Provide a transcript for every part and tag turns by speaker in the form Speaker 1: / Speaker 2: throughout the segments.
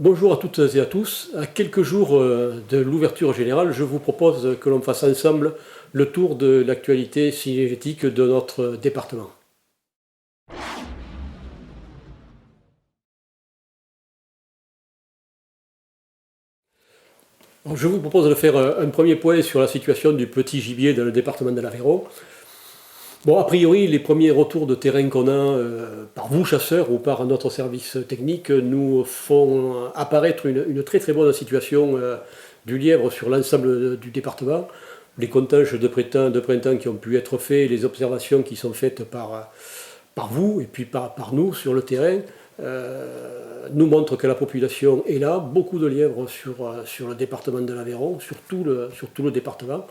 Speaker 1: Bonjour à toutes et à tous. À quelques jours de l'ouverture générale, je vous propose que l'on fasse ensemble le tour de l'actualité cynégétique de notre département. Alors, je vous propose de faire un premier point sur la situation du petit gibier dans le département de l'Aveyron. Bon, a priori, les premiers retours de terrain qu'on a par vous, chasseurs, ou par notre service technique, nous font apparaître une très très bonne situation du lièvre sur l'ensemble du département. Les comptages de printemps qui ont pu être faits, les observations qui sont faites par vous et puis par nous sur le terrain, nous montrent que la population est là. Beaucoup de lièvres sur le département de l'Aveyron, sur tout le département.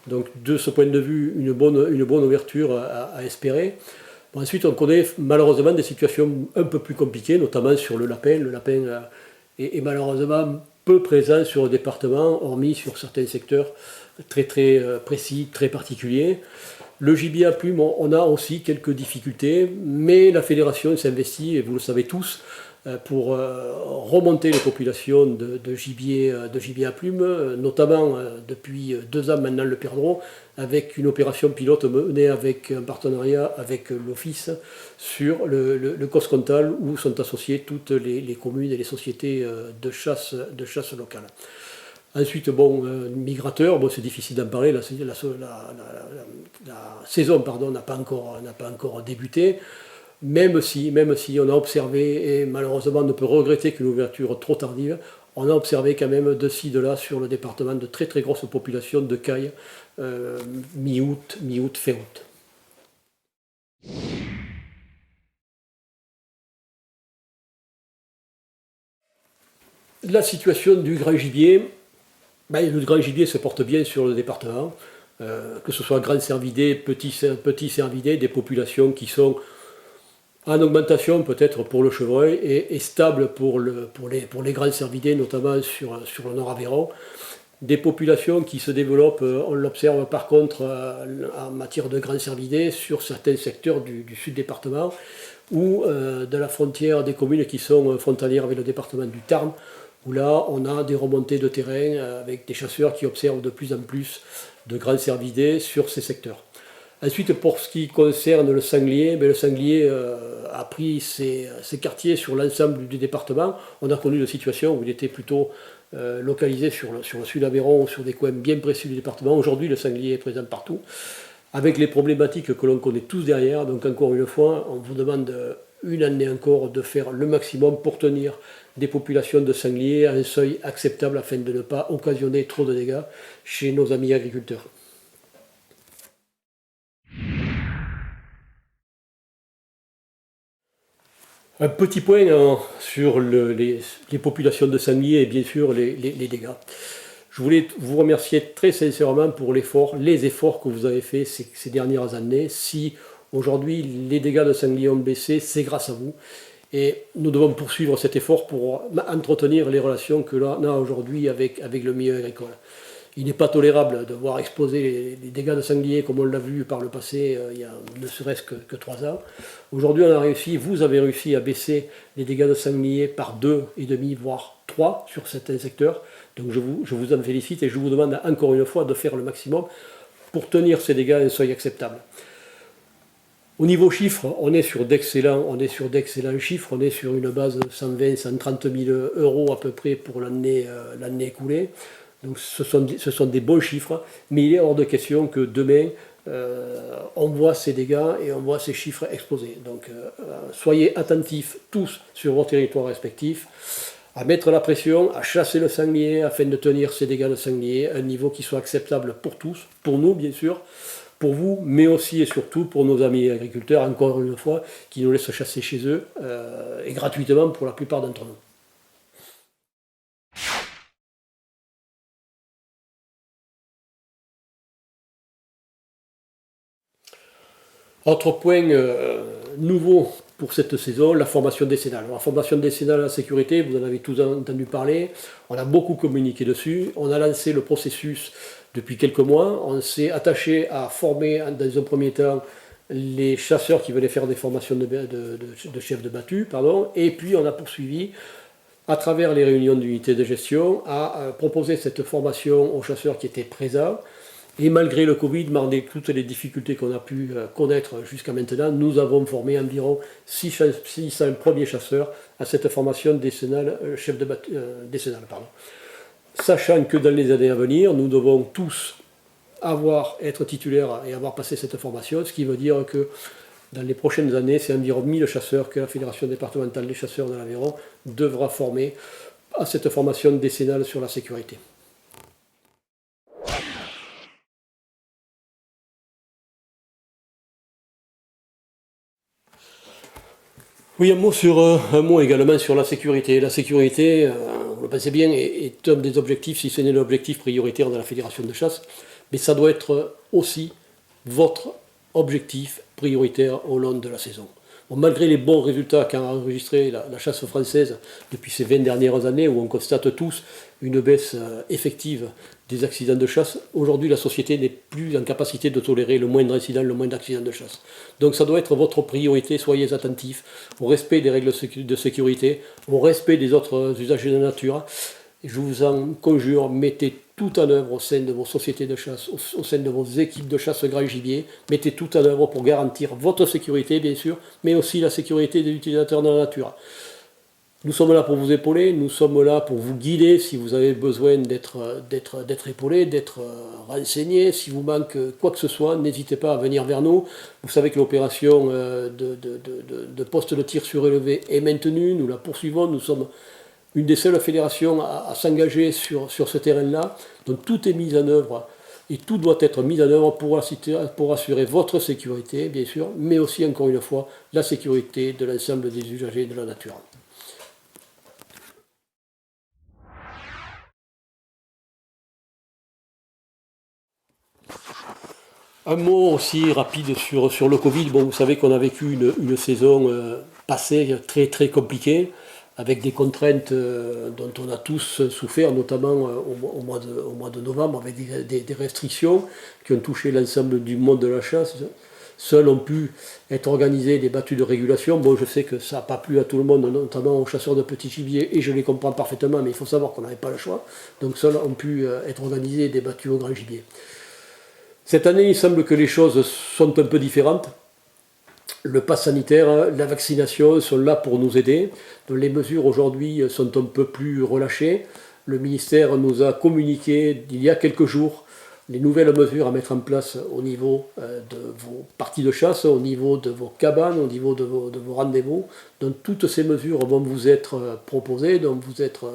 Speaker 1: Donc de ce point de vue, une bonne ouverture à espérer. Bon, ensuite, on connaît malheureusement des situations un peu plus compliquées, notamment sur le lapin. Le lapin est malheureusement peu présent sur le département, hormis sur certains secteurs très très précis, très particuliers. Le gibier à plumes, on a aussi quelques difficultés, mais la fédération s'investit, et vous le savez tous, pour remonter les populations de gibier à plumes, notamment depuis 2 ans maintenant le perdreau, avec une opération pilote menée avec un partenariat avec l'Office sur le Coscontal, où sont associées toutes les communes et les sociétés de chasse locales. Ensuite, bon, migrateur, bon, c'est difficile d'en parler, la saison n'a pas encore débuté, même si on a observé, et malheureusement on ne peut regretter qu'une ouverture trop tardive, on a observé quand même de ci, de là sur le département de très très grosses populations de cailles mi-août, fin août. La situation du grand gibier, le grand gibier se porte bien sur le département, que ce soit grand cervidé, petit cervidé, des populations qui sont en augmentation peut-être pour le chevreuil et stable pour les grands cervidés, notamment sur le Nord Aveyron. Des populations qui se développent, on l'observe par contre en matière de grands cervidés sur certains secteurs du sud département ou de la frontière des communes qui sont frontalières avec le département du Tarn, où là on a des remontées de terrain avec des chasseurs qui observent de plus en plus de grands cervidés sur ces secteurs. Ensuite, pour ce qui concerne le sanglier, le sanglier a pris ses quartiers sur l'ensemble du département. On a connu une situation où il était plutôt localisé sur le sud Aveyron, sur des coins bien précis du département. Aujourd'hui, le sanglier est présent partout, avec les problématiques que l'on connaît tous derrière. Donc encore une fois, on vous demande une année encore de faire le maximum pour tenir des populations de sangliers à un seuil acceptable afin de ne pas occasionner trop de dégâts chez nos amis agriculteurs. Un petit point sur les populations de sangliers et bien sûr les dégâts. Je voulais vous remercier très sincèrement pour les efforts que vous avez faits ces dernières années. Si aujourd'hui les dégâts de sangliers ont baissé, c'est grâce à vous. Et nous devons poursuivre cet effort pour entretenir les relations que l'on a aujourd'hui avec le milieu agricole. Il n'est pas tolérable de voir exploser les dégâts de sanglier comme on l'a vu par le passé il y a ne serait-ce que 3 ans. Aujourd'hui, vous avez réussi à baisser les dégâts de sanglier par 2,5 voire 3 sur certains secteurs. Donc je vous en félicite et je vous demande encore une fois de faire le maximum pour tenir ces dégâts à un seuil acceptable. Au niveau chiffres, on est sur d'excellents chiffres, on est sur une base de 120-130 000 euros à peu près pour l'année écoulée. Donc ce sont des bons chiffres, mais il est hors de question que demain, on voit ces dégâts et on voit ces chiffres exploser. Donc soyez attentifs tous sur vos territoires respectifs, à mettre la pression, à chasser le sanglier afin de tenir ces dégâts de sanglier à un niveau qui soit acceptable pour tous, pour nous bien sûr, pour vous, mais aussi et surtout pour nos amis agriculteurs, encore une fois, qui nous laissent chasser chez eux, et gratuitement pour la plupart d'entre nous. Autre point nouveau pour cette saison, la formation décennale. La formation décennale à la sécurité, vous en avez tous entendu parler, on a beaucoup communiqué dessus, on a lancé le processus depuis quelques mois, on s'est attaché à former dans un premier temps les chasseurs qui venaient faire des formations de chefs de battu, et puis on a poursuivi à travers les réunions d'unité de gestion, à proposer cette formation aux chasseurs qui étaient présents. Et malgré le Covid, malgré toutes les difficultés qu'on a pu connaître jusqu'à maintenant, nous avons formé environ 600 premiers chasseurs à cette formation décennale, décennale. Sachant que dans les années à venir, nous devons tous être titulaires et avoir passé cette formation, ce qui veut dire que dans les prochaines années, c'est environ 1000 chasseurs que la Fédération départementale des chasseurs de l'Aveyron devra former à cette formation décennale sur la sécurité. Oui, un mot également sur la sécurité. La sécurité, vous le pensez bien, est un des objectifs, si ce n'est l'objectif prioritaire de la Fédération de chasse, mais ça doit être aussi votre objectif prioritaire au long de la saison. Bon, malgré les bons résultats qu'a enregistré la chasse française depuis ces 20 dernières années, où on constate tous une baisse effective des accidents de chasse, aujourd'hui la société n'est plus en capacité de tolérer le moindre incident, le moindre accident de chasse. Donc ça doit être votre priorité, soyez attentifs au respect des règles de sécurité, au respect des autres usagers de la nature. Et je vous en conjure, mettez tout en œuvre au sein de vos sociétés de chasse, au sein de vos équipes de chasse grand gibier, mettez tout en œuvre pour garantir votre sécurité bien sûr, mais aussi la sécurité des utilisateurs de la nature. Nous sommes là pour vous épauler, nous sommes là pour vous guider si vous avez besoin d'être épaulé, d'être renseigné. Si vous manque quoi que ce soit, n'hésitez pas à venir vers nous. Vous savez que l'opération de poste de tir surélevé est maintenue, nous la poursuivons, nous sommes une des seules fédérations à s'engager sur ce terrain-là. Donc tout est mis en œuvre et tout doit être mis en œuvre pour assurer votre sécurité, bien sûr, mais aussi, encore une fois, la sécurité de l'ensemble des usagers de la nature. Un mot aussi rapide sur le Covid. Bon, vous savez qu'on a vécu une saison passée très très compliquée, avec des contraintes dont on a tous souffert, notamment au mois de novembre, avec des restrictions qui ont touché l'ensemble du monde de la chasse. Seuls ont pu être organisés des battues de régulation. Bon, je sais que ça n'a pas plu à tout le monde, notamment aux chasseurs de petits gibiers, et je les comprends parfaitement, mais il faut savoir qu'on n'avait pas le choix. Donc seuls ont pu être organisés des battues au grand gibier. Cette année, il semble que les choses sont un peu différentes. Le pass sanitaire, la vaccination sont là pour nous aider. Donc les mesures aujourd'hui sont un peu plus relâchées. Le ministère nous a communiqué il y a quelques jours les nouvelles mesures à mettre en place au niveau de vos parties de chasse, au niveau de vos cabanes, au niveau de vos rendez-vous. Donc toutes ces mesures vont vous être proposées, vont vous être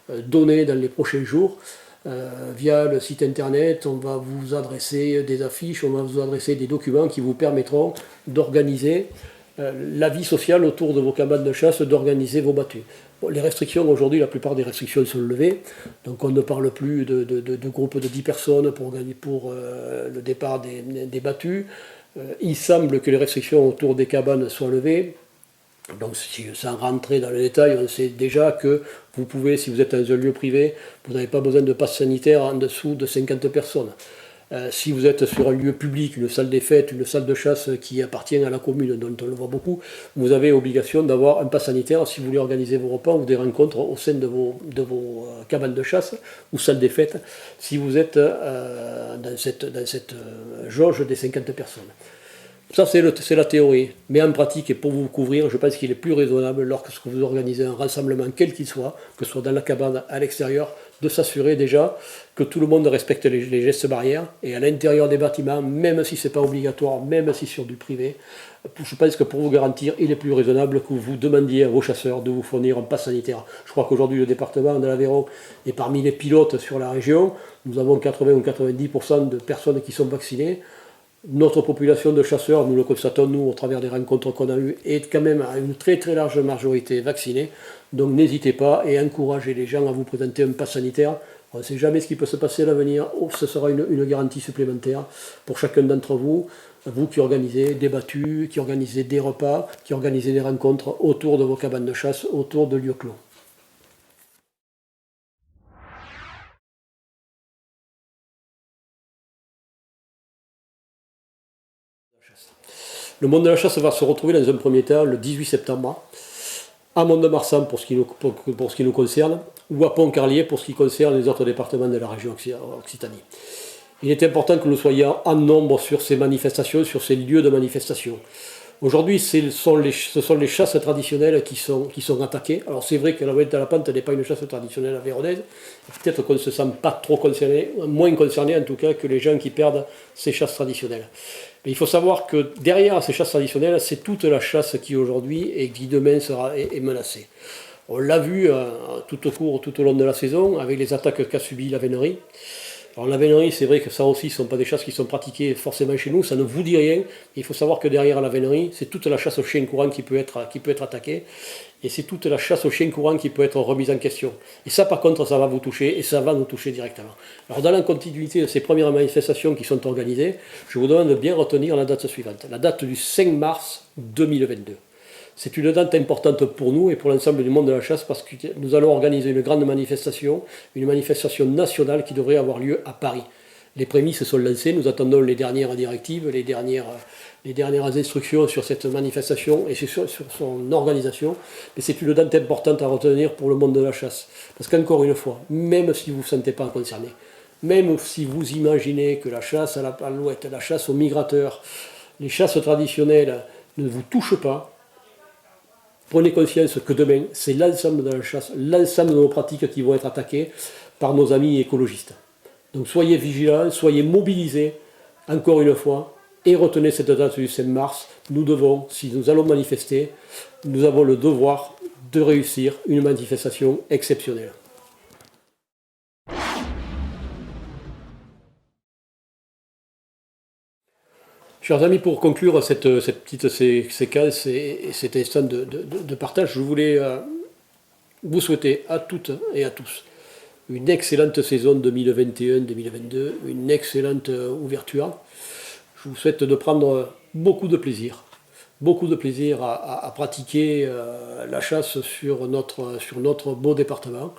Speaker 1: données dans les prochains jours. Via le site internet, on va vous adresser des affiches, on va vous adresser des documents qui vous permettront d'organiser la vie sociale autour de vos cabanes de chasse, d'organiser vos battues. Bon, les restrictions, aujourd'hui, la plupart des restrictions sont levées, donc on ne parle plus de groupes de 10 personnes pour le départ des battues. Il semble que les restrictions autour des cabanes soient levées. Donc, sans rentrer dans le détail, on sait déjà que vous pouvez, si vous êtes dans un lieu privé, vous n'avez pas besoin de passe sanitaire en dessous de 50 personnes. Si vous êtes sur un lieu public, une salle des fêtes, une salle de chasse qui appartient à la commune, dont on le voit beaucoup, vous avez obligation d'avoir un pass sanitaire si vous voulez organiser vos repas ou des rencontres au sein de vos cabanes de chasse ou salles des fêtes, si vous êtes dans cette jauge des 50 personnes. Ça, c'est la théorie. Mais en pratique, et pour vous couvrir, je pense qu'il est plus raisonnable, lorsque vous organisez un rassemblement, quel qu'il soit, que ce soit dans la cabane, à l'extérieur, de s'assurer déjà que tout le monde respecte les gestes barrières. Et à l'intérieur des bâtiments, même si ce n'est pas obligatoire, même si sur du privé, je pense que pour vous garantir, il est plus raisonnable que vous demandiez à vos chasseurs de vous fournir un pass sanitaire. Je crois qu'aujourd'hui, le département de l'Aveyron est parmi les pilotes sur la région. Nous avons 80 ou 90% de personnes qui sont vaccinées. Notre population de chasseurs, nous le constatons nous au travers des rencontres qu'on a eues, est quand même à une très très large majorité vaccinée. Donc n'hésitez pas et encouragez les gens à vous présenter un pass sanitaire. On ne sait jamais ce qui peut se passer à l'avenir. Ce sera une garantie supplémentaire pour chacun d'entre vous. Vous qui organisez des battues, qui organisez des repas, qui organisez des rencontres autour de vos cabanes de chasse, autour de lieux clos. Le monde de la chasse va se retrouver dans un premier temps le 18 septembre à Mont-de-Marsan pour ce qui nous concerne, ou à Pont-Carlier pour ce qui concerne les autres départements de la région Occitanie. Il est important que nous soyons en nombre sur ces manifestations, sur ces lieux de manifestation. Aujourd'hui, ce sont les chasses traditionnelles qui sont attaquées. Alors c'est vrai que la Vallée de la Pente n'est pas une chasse traditionnelle aveyronnaise. Peut-être qu'on ne se sent pas trop concerné, moins concerné en tout cas que les gens qui perdent ces chasses traditionnelles. Mais il faut savoir que derrière ces chasses traditionnelles, c'est toute la chasse qui aujourd'hui et qui demain est menacée. On l'a vu tout au long de la saison avec les attaques qu'a subies la vénerie. Alors la vénerie, c'est vrai que ça aussi, ce ne sont pas des chasses qui sont pratiquées forcément chez nous, ça ne vous dit rien. Il faut savoir que derrière la vénerie, c'est toute la chasse au chien courant qui peut être attaquée, et c'est toute la chasse au chien courant qui peut être remise en question. Et ça par contre, ça va vous toucher, et ça va nous toucher directement. Alors dans la continuité de ces premières manifestations qui sont organisées, je vous demande de bien retenir la date suivante, la date du 5 mars 2022. C'est une date importante pour nous et pour l'ensemble du monde de la chasse parce que nous allons organiser une grande manifestation, une manifestation nationale qui devrait avoir lieu à Paris. Les prémices sont lancées, nous attendons les dernières directives, les dernières instructions sur cette manifestation et sur son organisation. Mais c'est une date importante à retenir pour le monde de la chasse. Parce qu'encore une fois, même si vous ne vous sentez pas concerné, même si vous imaginez que la chasse à l'alouette, la chasse aux migrateurs, les chasses traditionnelles ne vous touchent pas, prenez conscience que demain, c'est l'ensemble de la chasse, l'ensemble de nos pratiques qui vont être attaquées par nos amis écologistes. Donc soyez vigilants, soyez mobilisés, encore une fois, et retenez cette date du 5 mars. Nous devons, si nous allons manifester, nous avons le devoir de réussir une manifestation exceptionnelle. Chers amis, pour conclure cette petite séquence et cet instant de partage, je voulais vous souhaiter à toutes et à tous une excellente saison 2021-2022, une excellente ouverture. Je vous souhaite de prendre beaucoup de plaisir à pratiquer la chasse sur notre beau département.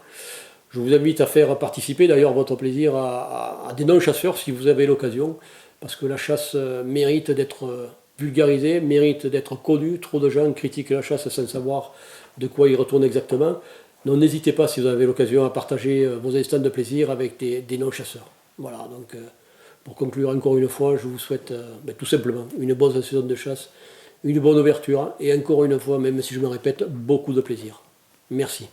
Speaker 1: Je vous invite à faire participer d'ailleurs votre plaisir à des non-chasseurs si vous avez l'occasion, parce que la chasse mérite d'être vulgarisée, mérite d'être connue. Trop de gens critiquent la chasse sans savoir de quoi ils retournent exactement. Donc n'hésitez pas si vous avez l'occasion à partager vos instants de plaisir avec des non-chasseurs. Voilà, donc pour conclure encore une fois, je vous souhaite tout simplement une bonne saison de chasse, une bonne ouverture et encore une fois, même si je me répète, beaucoup de plaisir. Merci.